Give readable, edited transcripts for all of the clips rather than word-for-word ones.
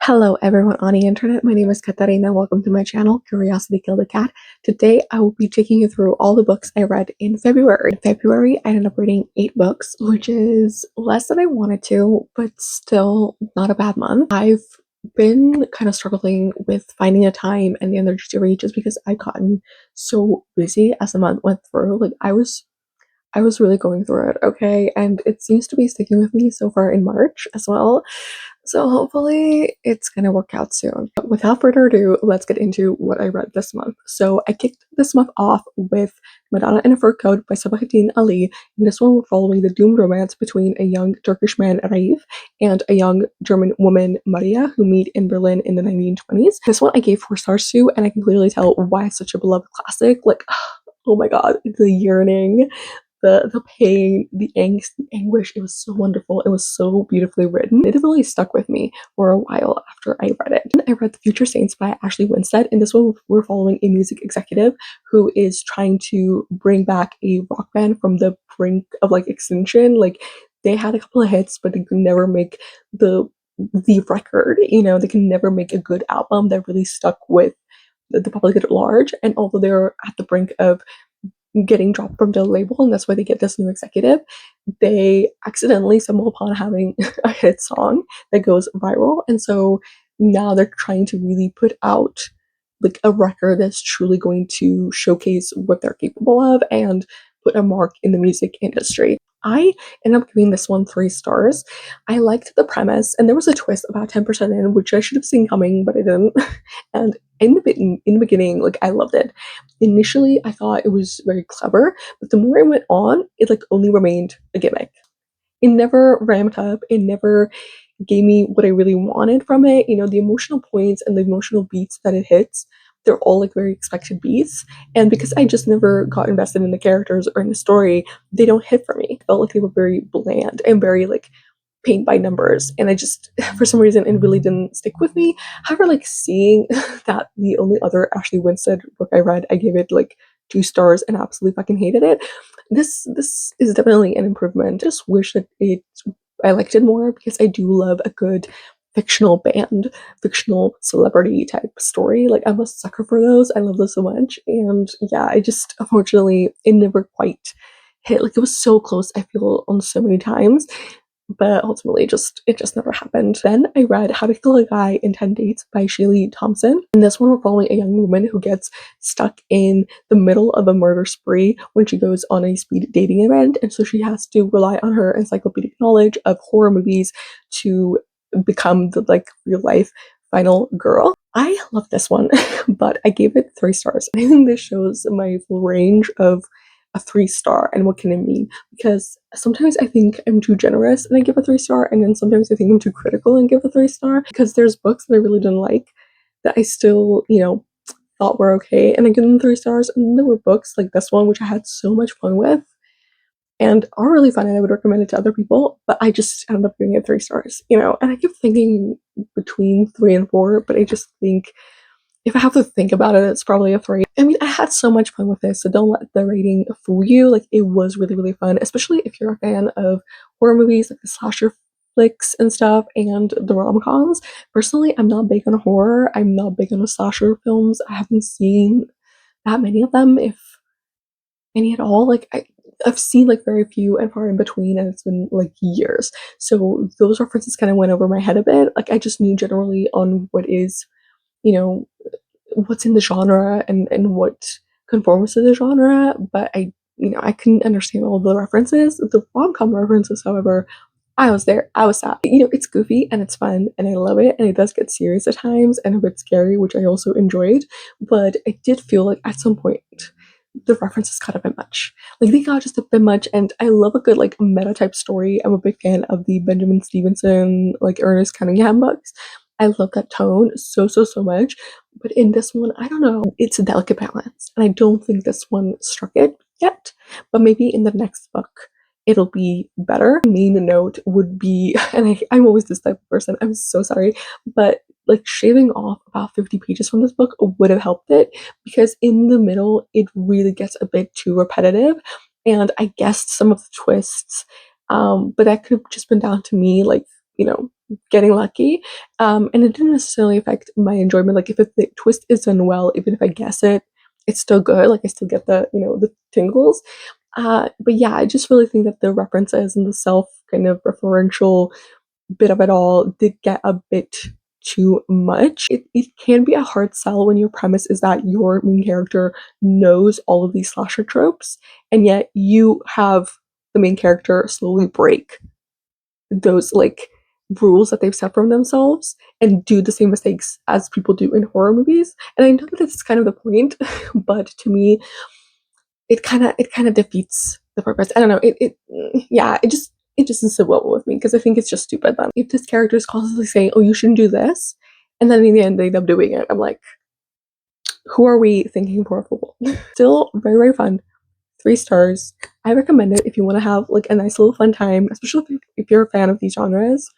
Hello everyone on the internet, my name is Katarina. Welcome to my channel, Curiosity Killed the Cat. Today I will be taking you through all the books I read in February. In February, I ended up reading 8 books, which is less than I wanted to, but still not a bad month. I've been kind of struggling with finding the time and the energy to read just because I've gotten so busy as the month went through. I was really going through it, okay? And it seems to be sticking with me so far in March as well. So hopefully it's gonna work out soon. But without further ado, let's get into what I read this month. So I kicked this month off with Madonna in a Fur Coat by Sabahattin Ali. And this one we're following the doomed romance between a young Turkish man, Raif, and a young German woman, Maria, who meet in Berlin in the 1920s. This one I gave 4 stars to, and I can clearly tell why it's such a beloved classic. Like, oh my god, the yearning, the pain, the angst, the anguish. It was so wonderful. It was so beautifully written. It really stuck with me for a while after I read it. And I read The Future Saints by Ashley Winstead. In this one, we're following a music executive who is trying to bring back a rock band from the brink of extinction. Like, they had a couple of hits, but they could never make the record. They can never make a good album that really stuck with the public at large. And although they're at the brink of getting dropped from the label, and that's why they get this new executive, they accidentally stumble upon having a hit song that goes viral. And so now they're trying to really put out a record that's truly going to showcase what they're capable of and put a mark in the music industry. I ended up giving this one 3 stars. I liked the premise, and there was a twist about 10% in, which I should have seen coming, but I didn't. And in the beginning, I loved it. Initially, I thought it was very clever, but the more it went on, it only remained a gimmick. It never ramped up. It never gave me what I really wanted from it. The emotional points and the emotional beats that it hits, they're all very expected beats. And because I just never got invested in the characters or in the story, they don't hit for me. I felt like they were very bland and very paint by numbers. And I just, for some reason, it really didn't stick with me. However, seeing that the only other Ashley Winstead book I read, I gave it 2 stars and absolutely fucking hated it. This is definitely an improvement. I just wish that I liked it more because I do love a good fictional band, fictional celebrity type story. I'm a sucker for those. I love those so much. And yeah, I just, unfortunately, it never quite hit. It was so close, I feel, on so many times, but ultimately it just never happened. Then I read How to Kill a Guy in 10 Dates by Sheely Thompson. In this one, we're following a young woman who gets stuck in the middle of a murder spree when she goes on a speed dating event, and so she has to rely on her encyclopedic knowledge of horror movies to become the real life final girl. I love this one, but I gave it 3 stars. I think this shows my full range of a 3-star and what can it mean, because sometimes I think I'm too generous and I give a 3-star, and then sometimes I think I'm too critical and give a 3-star, because there's books that I really didn't like that I still thought were okay and I give them 3 stars, and then there were books like this one which I had so much fun with and are really fun and I would recommend it to other people, but I just ended up giving it 3 stars, and I keep thinking between 3 and 4, but I just think if I have to think about it, it's probably a 3. I mean, I had so much fun with this, so don't let the rating fool you. It was really, really fun, especially if you're a fan of horror movies, the slasher flicks and stuff, and the rom-coms. Personally, I'm not big on horror. I'm not big on the slasher films. I haven't seen that many of them, if any at all. I've seen very few and far in between, and it's been years. So those references kind of went over my head a bit. I just knew generally on what is, you know, what's in the genre and what conforms to the genre, but I couldn't understand all the references. The rom-com references, however, I was there, I was sad. It's goofy and it's fun and I love it, and it does get serious at times and a bit scary, which I also enjoyed, but I did feel at some point the references got a bit much. They got just a bit much, and I love a good meta type story. I'm a big fan of the Benjamin Stevenson, Ernest Cunningham books. I love that tone so, so, so much. But in this one, I don't know. It's a delicate balance. And I don't think this one struck it yet. But maybe in the next book, it'll be better. Main note would be, and I'm always this type of person, I'm so sorry, but shaving off about 50 pages from this book would have helped it, because in the middle, it really gets a bit too repetitive. And I guessed some of the twists, but that could have just been down to me, getting lucky. And it didn't necessarily affect my enjoyment. Like if the twist is done well, even if I guess it, it's still good. Like I still get the, the tingles. But yeah, I just really think that the references and the self kind of referential bit of it all did get a bit too much. It can be a hard sell when your premise is that your main character knows all of these slasher tropes, and yet you have the main character slowly break those like rules that they've set for themselves and do the same mistakes as people do in horror movies. And I know that it's kind of the point, but to me, it kind of defeats the purpose. I don't know. Yeah, it just doesn't sit well with me because I think it's just stupid. Then if this character is constantly saying, "Oh, you shouldn't do this," and then in the end they end up doing it, I'm like, who are we thinking powerful? Still very very fun. 3 stars. I recommend it if you want to have like a nice little fun time, especially if you're a fan of these genres.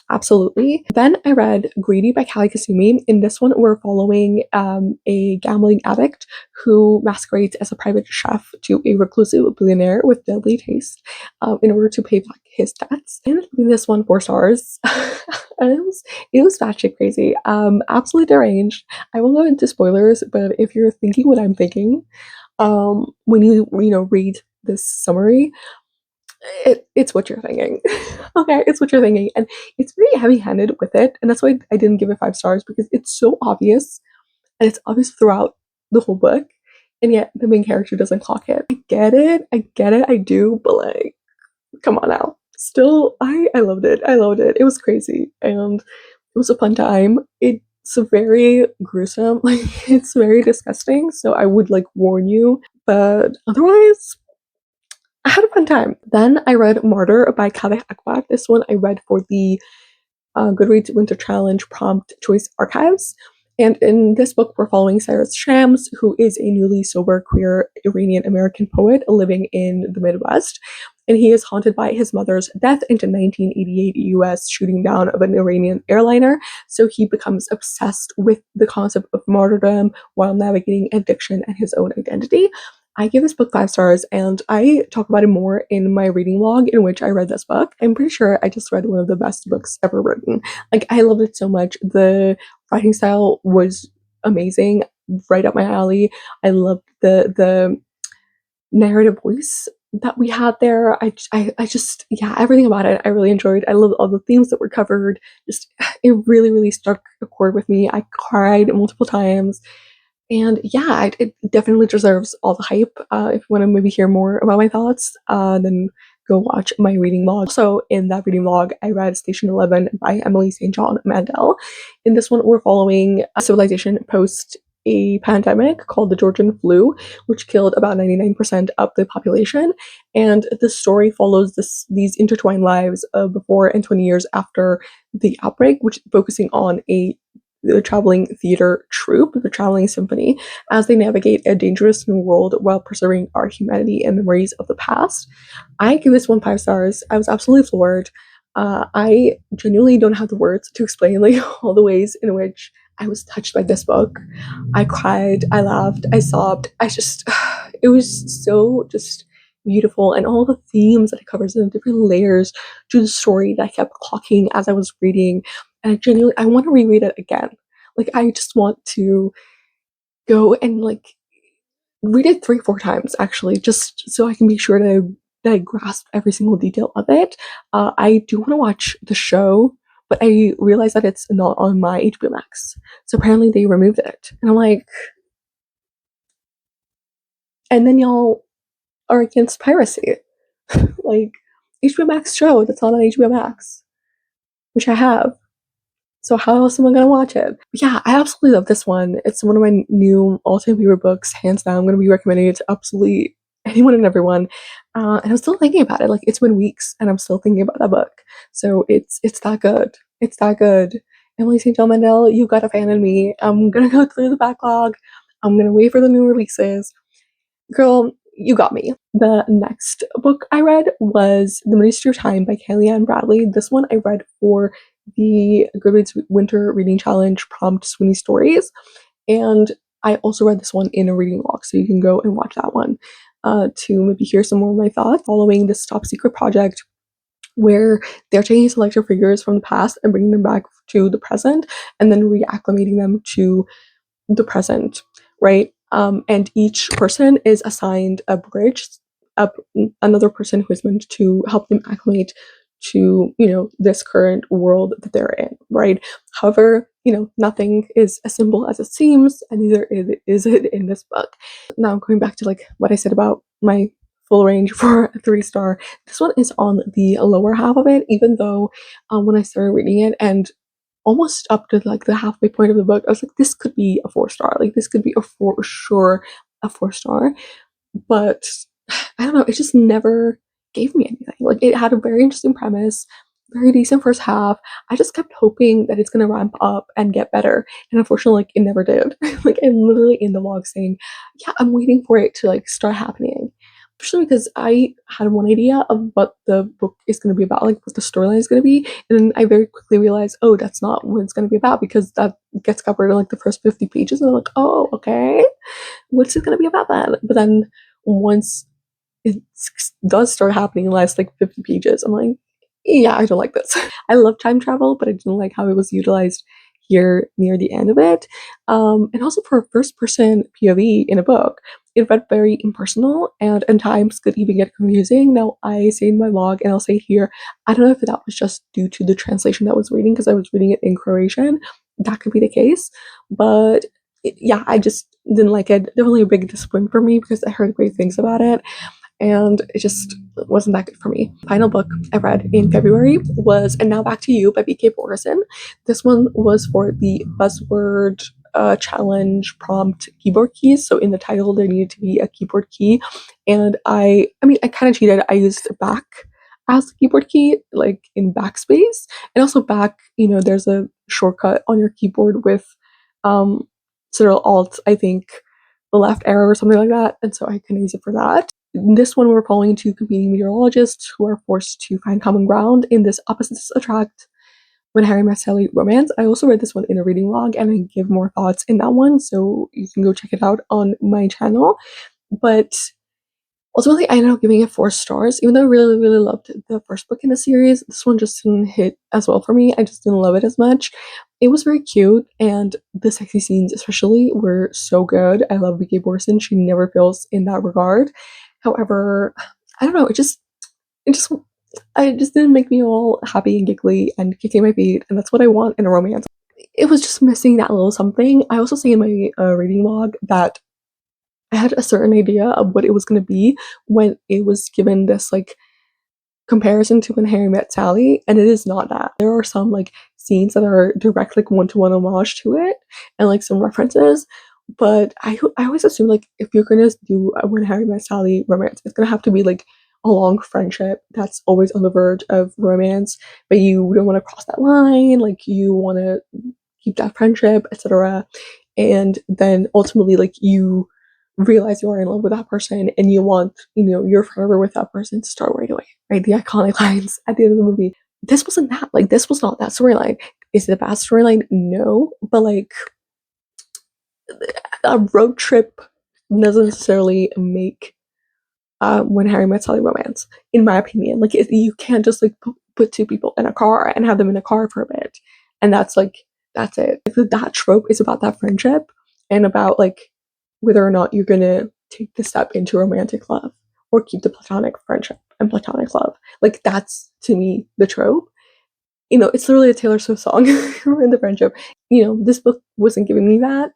Absolutely. Then I read Greedy by Kali Kasumi. In this one, we're following a gambling addict who masquerades as a private chef to a reclusive billionaire with deadly taste in order to pay back his debts. And in this one, 4 stars. And it was batshit crazy. Absolutely deranged. I won't go into spoilers, but if you're thinking what I'm thinking, when you read this summary, it's what you're thinking. Okay, it's what you're thinking, and it's pretty heavy-handed with it, and that's why I didn't give it 5 stars because it's so obvious, and it's obvious throughout the whole book, and yet the main character doesn't clock it. I get it, I do, but like, come on now. Still, I loved it. I loved it. It was crazy, and it was a fun time. It's very gruesome, like it's very disgusting. So I would like warn you, but otherwise, I had a fun time. Then I read Martyr by Kaveh Akbar. This one I read for the Goodreads Winter Challenge Prompt Choice Archives. And in this book, we're following Cyrus Shams, who is a newly sober queer Iranian American poet living in the Midwest. And he is haunted by his mother's death in the 1988 US shooting down of an Iranian airliner. So he becomes obsessed with the concept of martyrdom while navigating addiction and his own identity. I give this book 5 stars, and I talk about it more in my reading log in which I read this book. I'm pretty sure I just read one of the best books ever written. Like, I loved it so much. The writing style was amazing, right up my alley. I loved the narrative voice that we had there. I just, yeah, everything about it I really enjoyed. I love all the themes that were covered. Just, it really, really struck a chord with me. I cried multiple times. And yeah, it definitely deserves all the hype. If you want to maybe hear more about my thoughts, then go watch my reading log. Also, in that reading log, I read Station 11 by Emily St. John Mandel. In this one, we're following a civilization post a pandemic called the Georgian flu, which killed about 99% of the population. And the story follows these intertwined lives of before and 20 years after the outbreak, which focusing on the traveling theater troupe, the traveling symphony, as they navigate a dangerous new world while preserving our humanity and memories of the past. I give this one 5 stars. I was absolutely floored. I genuinely don't have the words to explain like all the ways in which I was touched by this book. I cried, I laughed, I sobbed. I just, it was so just beautiful, and all the themes that it covers and the different layers to the story that I kept clocking as I was reading. And I genuinely, I want to reread it again. Like, I just want to go and like read it 3 4 times actually, just so I can be sure that I grasp every single detail of it. I do want to watch the show, but I realize that it's not on my HBO Max. So apparently they removed it, and I'm like, and then y'all are against piracy, like HBO Max show that's not on HBO Max, which I have. So how else am I gonna watch it? But yeah, I absolutely love this one. It's one of my new all-time favorite books, hands down. I'm gonna be recommending it to absolutely anyone and everyone. And I'm still thinking about it. Like, it's been weeks, and I'm still thinking about that book. So it's that good. It's that good. Emily St. John Mandel, you got a fan in me. I'm gonna go through the backlog. I'm gonna wait for the new releases. Girl, you got me. The next book I read was The Ministry of Time by Kellyanne Bradley. This one I read for the Goodreads Winter Reading Challenge Prompt Sweeney Stories. And I also read this one in a reading log, so you can go and watch that one to maybe hear some more of my thoughts. Following this top secret project where they're taking selected figures from the past and bringing them back to the present and then reacclimating them to the present, right? And each person is assigned a bridge, a, another person who is meant to help them acclimate to, this current world that they're in, right? However, nothing is as simple as it seems, and neither is it in this book. Now, going back to like what I said about my full range for a 3-star, this one is on the lower half of it, even though when I started reading it and almost up to like the halfway point of the book, I was like, this could be a 4-star. Like this could be a for sure a 4-star. But I don't know, it just never gave me anything. Like it had a very interesting premise, very decent first half. I just kept hoping that it's gonna ramp up and get better. And unfortunately, like it never did. Like I'm literally in the log saying, yeah, I'm waiting for it to like start happening. Especially because I had one idea of what the book is going to be about, like what the storyline is going to be, and then I very quickly realized, oh, that's not what it's going to be about because that gets covered in like the first 50 pages, and I'm like, oh, okay, what's it going to be about then? But then once it does start happening in the last like 50 pages, I'm like, yeah, I don't like this. I love time travel, but I didn't like how it was utilized here near the end of it. And also for a first person POV in a book, it felt very impersonal and at times could even get confusing. Now, I say in my vlog and I'll say here, I don't know if that was just due to the translation that I was reading because I was reading it in Croatian. That could be the case. But yeah, I just didn't like it. Definitely a big disappointment for me because I heard great things about it and it just wasn't that good for me. Final book I read in February was And Now Back to You by BK Borison. This one was for the buzzword challenge prompt keyboard keys. So in the title, there needed to be a keyboard key, and I kind of cheated. I used back as the keyboard key, like in backspace, and also back. There's a shortcut on your keyboard with sort of alt. I think the left arrow or something like that, and so I can use it for that. In this one, we're following two competing meteorologists who are forced to find common ground in this opposites attract When Harry Met Sally romance. I also read this one in a reading log and I give more thoughts in that one, so you can go check it out on my channel. But ultimately, I ended up giving it 4 stars, even though I really, really loved the first book in the series. This one just didn't hit as well for me. I just didn't love it as much. It was very cute, and the sexy scenes, especially, were so good. I love Vicky Borson. She never fails in that regard. However, I don't know. It just, I just didn't make me all happy and giggly and kicking my feet, and that's what I want in a romance. It was just missing that little something. I also say in my reading log that I had a certain idea of what it was going to be when it was given this like comparison to When Harry Met Sally, and it is not that. There are some like scenes that are direct like one-to-one homage to it and like some references, but I always assume like if you're gonna do a When Harry Met Sally romance, it's gonna have to be like a long friendship that's always on the verge of romance, but you don't want to cross that line, like you want to keep that friendship, etc. And then ultimately like you realize you are in love with that person and you want, you're forever with that person to start right away, right? The iconic lines at the end of the movie. This wasn't that. Like, this was not that storyline. Is it a bad storyline? No. But, like, a road trip doesn't necessarily make When Harry Met Sally romance, in my opinion. Like, you can't just, like, put two people in a car and have them in a car for a bit. And that's it. Like, that trope is about that friendship and about, like, whether or not you're gonna take the step into romantic love or keep the platonic friendship and platonic love. Like that's to me the trope. It's literally a Taylor Swift song in the friendship. This book wasn't giving me that.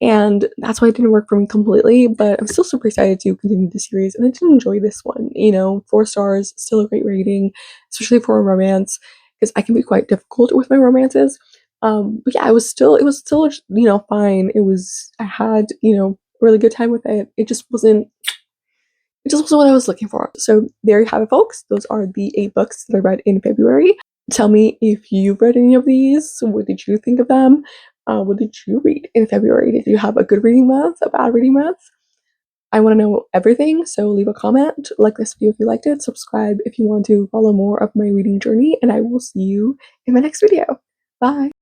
And that's why it didn't work for me completely, but I'm still super excited to continue the series. And I did enjoy this one. 4 stars, still a great rating, especially for a romance, because I can be quite difficult with my romances. But yeah, it was still fine. I had a really good time with it. It just wasn't what I was looking for. So there you have it, folks. Those are the 8 books that I read in February. Tell me if you've read any of these. What did you think of them? What did you read in February? Did you have a good reading month, a bad reading month? I want to know everything, so leave a comment, like this video if you liked it, subscribe if you want to follow more of my reading journey, and I will see you in my next video. Bye!